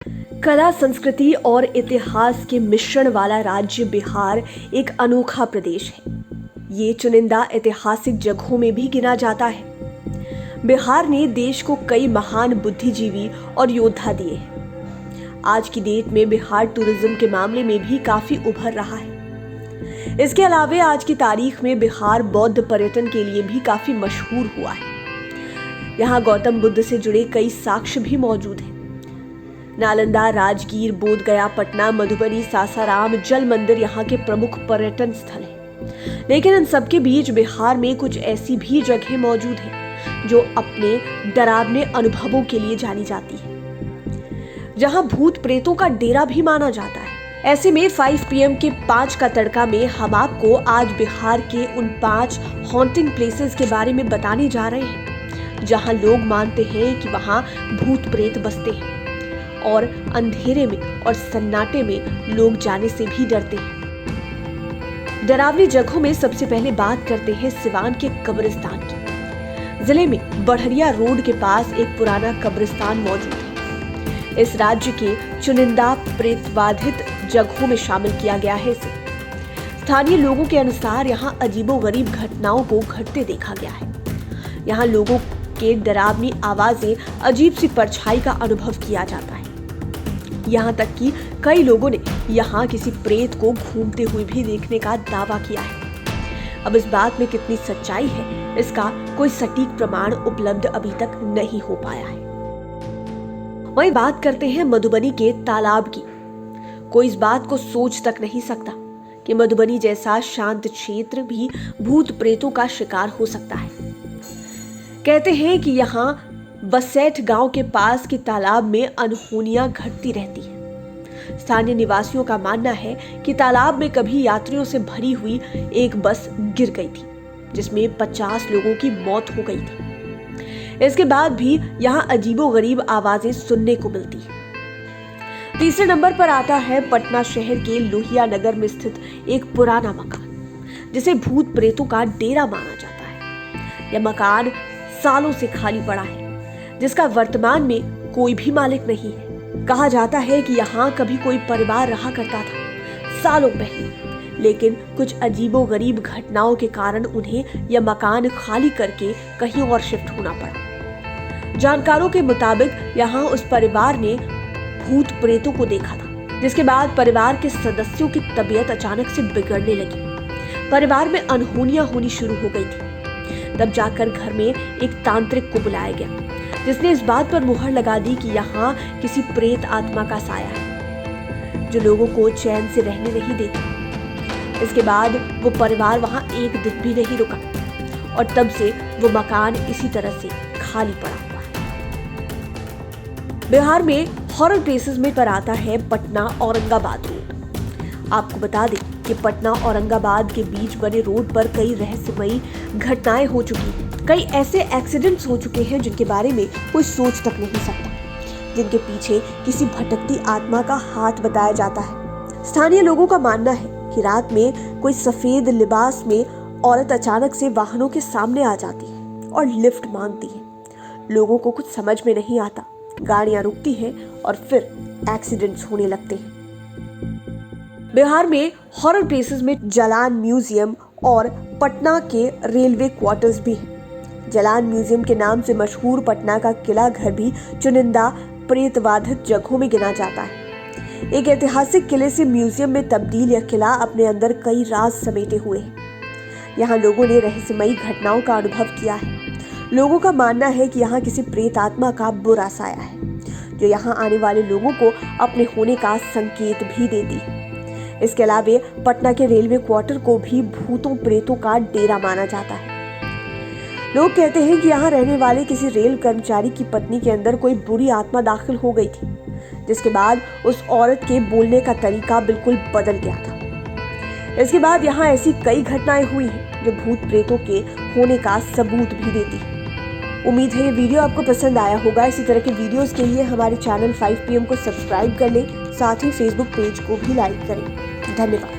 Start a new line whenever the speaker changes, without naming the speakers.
कला, संस्कृति और इतिहास के मिश्रण वाला राज्य बिहार एक अनोखा प्रदेश है। ये चुनिंदा ऐतिहासिक जगहों में भी गिना जाता है। बिहार ने देश को कई महान बुद्धिजीवी और योद्धा दिए हैं। आज की डेट में बिहार टूरिज्म के मामले में भी काफी उभर रहा है। इसके अलावा आज की तारीख में बिहार बौद्ध पर्यटन के लिए भी काफी मशहूर हुआ है। यहाँ गौतम बुद्ध से जुड़े कई साक्ष्य भी मौजूद हैं। नालंदा, राजगीर, बोधगया, पटना, मधुबनी, सासाराम, जल मंदिर यहाँ के प्रमुख पर्यटन स्थल हैं। लेकिन इन सबके बीच बिहार में कुछ ऐसी भी जगह मौजूद हैं जो अपने डरावने अनुभवों के लिए जानी जाती है, जहां भूत प्रेतों का डेरा भी माना जाता है। ऐसे में 5 PM के 5 का तड़का में हम आपको आज बिहार के उन 5 हॉन्टिंग प्लेसेस के बारे में बताने जा रहे हैं, जहां लोग मानते हैं कि वहां भूत प्रेत बसते हैं और अंधेरे में और सन्नाटे में लोग जाने से भी डरते हैं। डरावनी जगहों में सबसे पहले बात करते हैं सिवान के कब्रिस्तान की। जिले में बढ़िया रोड के पास एक पुराना कब्रिस्तान मौजूद है। इस राज्य के चुनिंदा प्रेतबाधित जगहों में शामिल किया गया है इसे। स्थानीय लोगों के अनुसार यहाँ अजीबोगरीब घटनाओं को घटते देखा गया है। यहाँ लोगों के डरावनी आवाजें, अजीब सी परछाई का अनुभव किया जाता है। यहाँ तक कि कई लोगों ने यहाँ किसी प्रेत को घूमते हुए भी देखने का दावा किया है। अब इस बात में कितनी सच्चाई है, इसका कोई सटीक प्रमाण उपलब्ध अभी तक नहीं हो पाया है। वहीं बात करते हैं मधुबनी के तालाब की। कोई इस बात को सोच तक नहीं सकता कि मधुबनी जैसा शांत क्षेत्र भी भूत प्रेतों का शिकार हो सकता है। कहते हैं कि यहाँ बसेठ गांव के पास के तालाब में अनहोनियां घटती रहती हैं। स्थानीय निवासियों का मानना है कि तालाब में कभी यात्रियों से भरी हुई एक बस गिर गई थी, जिसमें 50 लोगों की मौत हो गई थी। इसके बाद भी यहाँ अजीबोगरीब आवाजें सुनने को मिलती हैं। तीसरे नंबर पर आता है पटना शहर के लोहिया नगर में स्थित एक पुराना मकान, जिसे भूत प्रेतों का डेरा माना जाता है। यह मकान सालों से खाली पड़ा है, जिसका वर्तमान में कोई भी मालिक नहीं है। कहा जाता है कि यहाँ कभी कोई परिवार रहा करता था सालों पहले, लेकिन कुछ अजीबोगरीब घटनाओं के कारण उन्हें यह मकान खाली करके कहीं और शिफ्ट होना पड़ा। जानकारों के मुताबिक यहाँ उस परिवार ने भूत प्रेतों को देखा था, जिसके बाद परिवार के सदस्यों की तबीयत अचानक से बिगड़ने लगी। परिवार में अनहोनियां होनी शुरू हो गई थी। तब जाकर घर में एक तांत्रिक को बुलाया गया, जिसने इस बात पर मुहर लगा दी कि यहाँ किसी प्रेत आत्मा का साया है, जो लोगों को चैन से रहने नहीं देता। इसके बाद वो परिवार वहाँ एक दिन भी नहीं रुका और तब से वो मकान इसी तरह से खाली पड़ा हुआ है। बिहार में हॉरर प्लेसेस में पर आता है पटना औरंगाबाद रोड। आपको बता दें कि पटना औरंगाबाद के बीच बने रोड पर कई रहस्यमयी घटनाएं हो चुकी हैं। कई ऐसे एक्सीडेंट्स हो चुके हैं जिनके बारे में कोई सोच तक नहीं सकता, जिनके पीछे किसी भटकती आत्मा का हाथ बताया जाता है। स्थानीय लोगों का मानना है कि रात में कोई सफेद लिबास में औरत अचानक से वाहनों के सामने आ जाती है और लिफ्ट मांगती है। लोगों को कुछ समझ में नहीं आता, गाड़ियां रुकती हैं और फिर एक्सीडेंट्स होने लगते हैं। बिहार में हॉरर प्लेसेस में जलान म्यूजियम और पटना के रेलवे क्वार्टर्स भी हैं। जलान म्यूजियम के नाम से मशहूर पटना का किला घर भी चुनिंदा प्रेतबाधित जगहों में गिना जाता है। एक ऐतिहासिक किले से म्यूजियम में तब्दील यह किला अपने अंदर कई राज समेटे हुए है। यहाँ लोगों ने रहस्यमयी घटनाओं का अनुभव किया है। लोगों का मानना है कि यहाँ किसी प्रेत आत्मा का बुरा साया है, जो यहाँ आने वाले लोगों को अपने होने का संकेत भी देती है। इसके अलावा पटना के रेलवे क्वार्टर को भी भूतों प्रेतों का डेरा माना जाता है। लोग कहते हैं कि यहाँ रहने वाले किसी रेल कर्मचारी की पत्नी के अंदर कोई बुरी आत्मा दाखिल हो गई थी, जिसके बाद उस औरत के बोलने का तरीका बिल्कुल बदल गया था। इसके बाद यहाँ ऐसी कई घटनाएं हुई हैं जो भूत प्रेतों के होने का सबूत भी देती है। उम्मीद है ये वीडियो आपको पसंद आया होगा। इसी तरह के वीडियोस के लिए हमारे चैनल 5 PM को सब्सक्राइब कर लें, साथ ही फेसबुक पेज को भी लाइक करें। धन्यवाद।